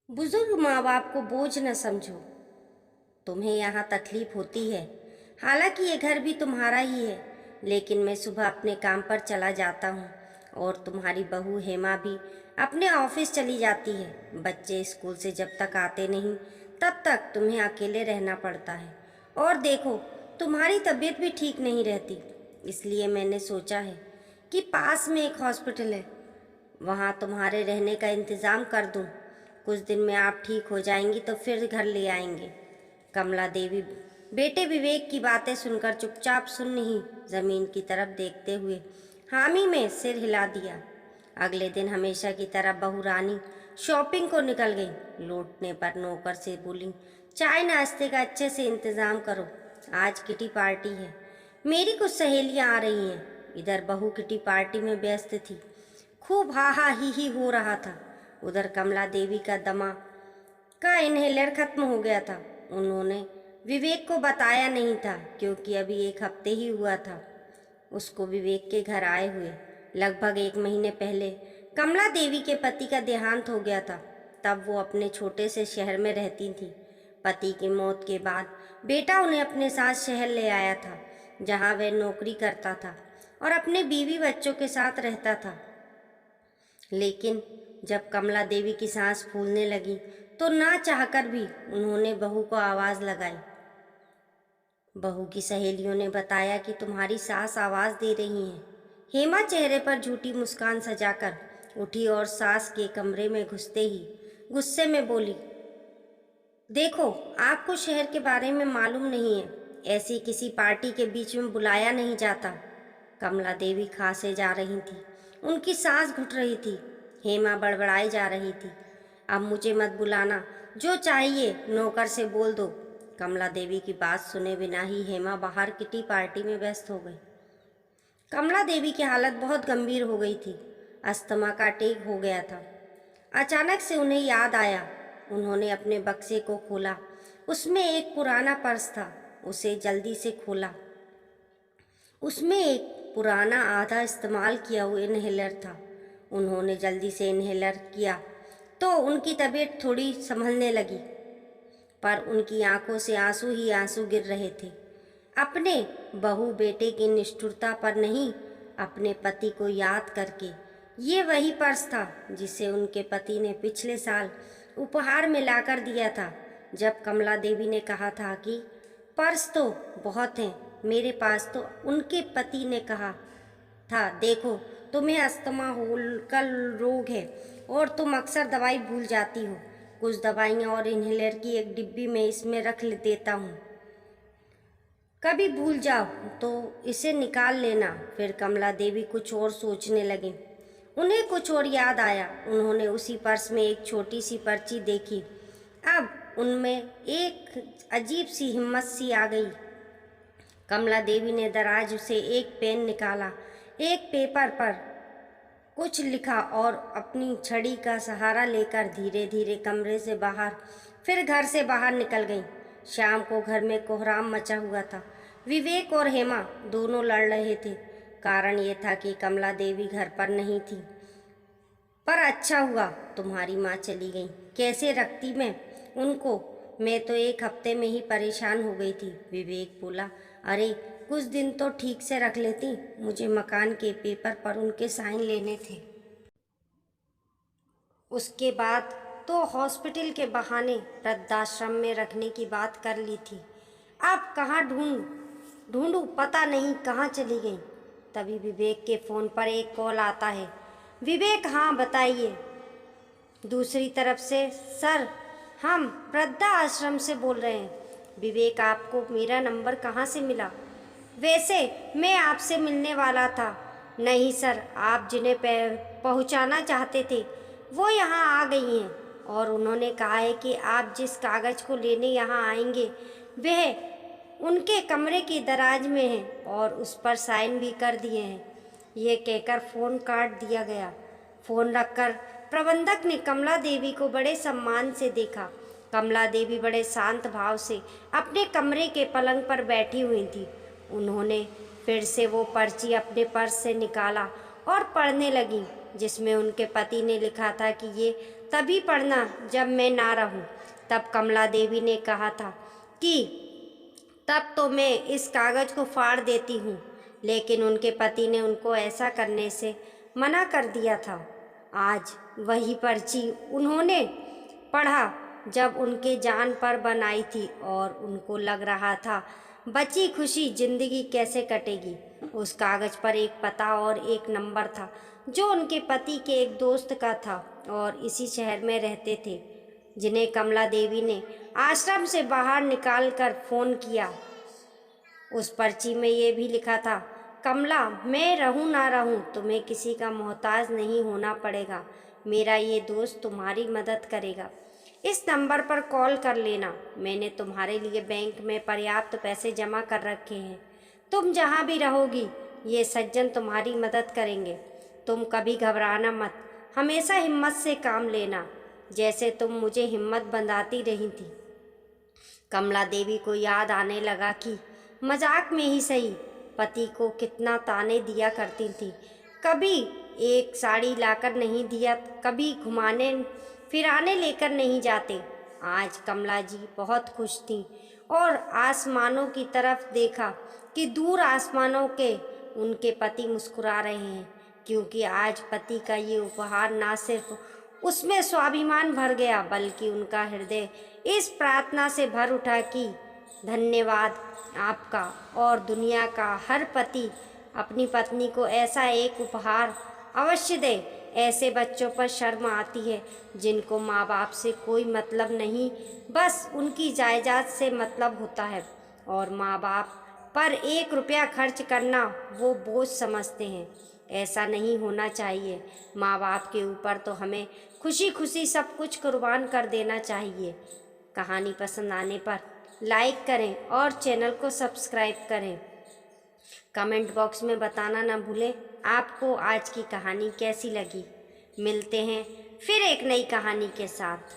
बुजुर्ग माँ बाप को बोझ न समझो। तुम्हें यहाँ तकलीफ होती है, हालांकि ये घर भी तुम्हारा ही है। लेकिन मैं सुबह अपने काम पर चला जाता हूँ और तुम्हारी बहू हेमा भी अपने ऑफिस चली जाती है। बच्चे स्कूल से जब तक आते नहीं तब तक तुम्हें अकेले रहना पड़ता है। और देखो, तुम्हारी तबीयत भी ठीक नहीं रहती, इसलिए मैंने सोचा है कि पास में एक हॉस्पिटल है, वहाँ तुम्हारे रहने का इंतज़ाम कर दूँ। कुछ दिन में आप ठीक हो जाएंगी तो फिर घर ले आएंगे। कमला देवी बेटे विवेक की बातें सुनकर चुपचाप सुन ही जमीन की तरफ देखते हुए हामी में सिर हिला दिया। अगले दिन हमेशा की तरह बहू रानी शॉपिंग को निकल गई। लौटने पर नौकर से बोली, चाय नाश्ते का अच्छे से इंतज़ाम करो, आज किटी पार्टी है, मेरी कुछ सहेलियां आ रही हैं। इधर बहू किटी पार्टी में व्यस्त थी, खूब हा हा ही हो रहा था। उधर कमला देवी का दमा का इनहेलर खत्म हो गया था। उन्होंने विवेक को बताया नहीं था क्योंकि अभी एक हफ्ते ही हुआ था उसको विवेक के घर आए हुए। लगभग एक महीने पहले कमला देवी के पति का देहांत हो गया था। तब वो अपने छोटे से शहर में रहती थी। पति की मौत के बाद बेटा उन्हें अपने साथ शहर ले आया था, जहाँ वह नौकरी करता था और अपने बीवी बच्चों के साथ रहता था। लेकिन जब कमला देवी की सांस फूलने लगी तो ना चाहकर भी उन्होंने बहू को आवाज़ लगाई। बहू की सहेलियों ने बताया कि तुम्हारी सास आवाज़ दे रही हैं। हेमा चेहरे पर झूठी मुस्कान सजाकर उठी और सास के कमरे में घुसते ही गुस्से में बोली, देखो, आपको शहर के बारे में मालूम नहीं है, ऐसी किसी पार्टी के बीच में बुलाया नहीं जाता। कमला देवी खांसे जा रही थी, उनकी सांस घुट रही थी। हेमा बड़बड़ाई जा रही थी, अब मुझे मत बुलाना, जो चाहिए नौकर से बोल दो। कमला देवी की बात सुने बिना ही हेमा बाहर किटी पार्टी में व्यस्त हो गई। कमला देवी की हालत बहुत गंभीर हो गई थी, अस्थमा का अटैक हो गया था। अचानक से उन्हें याद आया। उन्होंने अपने बक्से को खोला, उसमें एक पुराना पर्स था। उसे जल्दी से खोला, उसमें एक पुराना आधा इस्तेमाल किया हुआ इनहेलर था। उन्होंने जल्दी से इनहेलर किया तो उनकी तबीयत थोड़ी संभलने लगी, पर उनकी आंखों से आंसू ही आंसू गिर रहे थे। अपने बहू बेटे की निष्ठुरता पर नहीं, अपने पति को याद करके। ये वही पर्स था जिसे उनके पति ने पिछले साल उपहार में लाकर दिया था, जब कमला देवी ने कहा था कि पर्स तो बहुत हैं मेरे पास। तो उनके पति ने कहा था, देखो, तुम्हें अस्थमा का रोग है और तुम अक्सर दवाई भूल जाती हो। कुछ दवाइयाँ और इनहेलर की एक डिब्बी में इसमें रख देता हूँ, कभी भूल जाओ तो इसे निकाल लेना। फिर कमला देवी कुछ और सोचने लगी। उन्हें कुछ और याद आया। उन्होंने उसी पर्स में एक छोटी सी पर्ची देखी। अब उनमें एक अजीब सी हिम्मत सी आ गई। कमला देवी ने दराज से एक पेन निकाला, एक पेपर पर कुछ लिखा और अपनी छड़ी का सहारा लेकर धीरे धीरे कमरे से बाहर, फिर घर से बाहर निकल गई। शाम को घर में कोहराम मचा हुआ था। विवेक और हेमा दोनों लड़ रहे थे। कारण ये था कि कमला देवी घर पर नहीं थी। पर अच्छा हुआ तुम्हारी माँ चली गई, कैसे रखती मैं उनको, मैं तो एक हफ्ते में ही परेशान हो गई थी। विवेक बोला, अरे कुछ दिन तो ठीक से रख लेती, मुझे मकान के पेपर पर उनके साइन लेने थे। उसके बाद तो हॉस्पिटल के बहाने वृद्धाश्रम में रखने की बात कर ली थी। अब कहाँ ढूंढूं, पता नहीं कहाँ चली गई। तभी विवेक के फ़ोन पर एक कॉल आता है। विवेक, हाँ बताइए। दूसरी तरफ से, सर, हम वृद्धा आश्रम से बोल रहे हैं। विवेक, आपको मेरा नंबर कहाँ से मिला? वैसे मैं आपसे मिलने वाला था। नहीं सर, आप जिन्हें पहुँचाना चाहते थे वो यहाँ आ गई हैं और उन्होंने कहा है कि आप जिस कागज़ को लेने यहाँ आएंगे वह उनके कमरे की दराज में है और उस पर साइन भी कर दिए हैं। ये कहकर फ़ोन काट दिया गया। फ़ोन रखकर प्रबंधक ने कमला देवी को बड़े सम्मान से देखा। कमला देवी बड़े शांत भाव से अपने कमरे के पलंग पर बैठी हुई थी। उन्होंने फिर से वो पर्ची अपने पर्स से निकाला और पढ़ने लगी, जिसमें उनके पति ने लिखा था कि ये तभी पढ़ना जब मैं ना रहूं। तब कमला देवी ने कहा था कि तब तो मैं इस कागज़ को फाड़ देती हूँ, लेकिन उनके पति ने उनको ऐसा करने से मना कर दिया था। आज वही पर्ची उन्होंने पढ़ा जब उनके जान पर बन आई थी और उनको लग रहा था बची खुशी जिंदगी कैसे कटेगी। उस कागज़ पर एक पता और एक नंबर था जो उनके पति के एक दोस्त का था और इसी शहर में रहते थे, जिन्हें कमला देवी ने आश्रम से बाहर निकाल कर फ़ोन किया। उस पर्ची में ये भी लिखा था, कमला, मैं रहूं ना रहूं तुम्हें किसी का मोहताज नहीं होना पड़ेगा। मेरा ये दोस्त तुम्हारी मदद करेगा। इस नंबर पर कॉल कर लेना। मैंने तुम्हारे लिए बैंक में पर्याप्त पैसे जमा कर रखे हैं। तुम जहाँ भी रहोगी ये सज्जन तुम्हारी मदद करेंगे। तुम कभी घबराना मत, हमेशा हिम्मत से काम लेना, जैसे तुम मुझे हिम्मत बंधाती रही थी। कमला देवी को याद आने लगा कि मजाक में ही सही पति को कितना ताने दिया करती थी। कभी एक साड़ी लाकर नहीं दिया, कभी घुमाने फिराने लेकर नहीं जाते। आज कमला जी बहुत खुश थीं और आसमानों की तरफ देखा कि दूर आसमानों के उनके पति मुस्कुरा रहे हैं, क्योंकि आज पति का ये उपहार ना सिर्फ उसमें स्वाभिमान भर गया, बल्कि उनका हृदय इस प्रार्थना से भर उठा कि धन्यवाद आपका और दुनिया का हर पति अपनी पत्नी को ऐसा एक उपहार अवश्य दे। ऐसे बच्चों पर शर्म आती है जिनको माँ बाप से कोई मतलब नहीं, बस उनकी जायदाद से मतलब होता है, और माँ बाप पर 1 रुपया खर्च करना वो बोझ समझते हैं। ऐसा नहीं होना चाहिए। माँ बाप के ऊपर तो हमें खुशी खुशी सब कुछ कुर्बान कर देना चाहिए। कहानी पसंद आने पर लाइक करें और चैनल को सब्सक्राइब करें। कमेंट बॉक्स में बताना ना भूलें आपको आज की कहानी कैसी लगी। मिलते हैं फिर एक नई कहानी के साथ।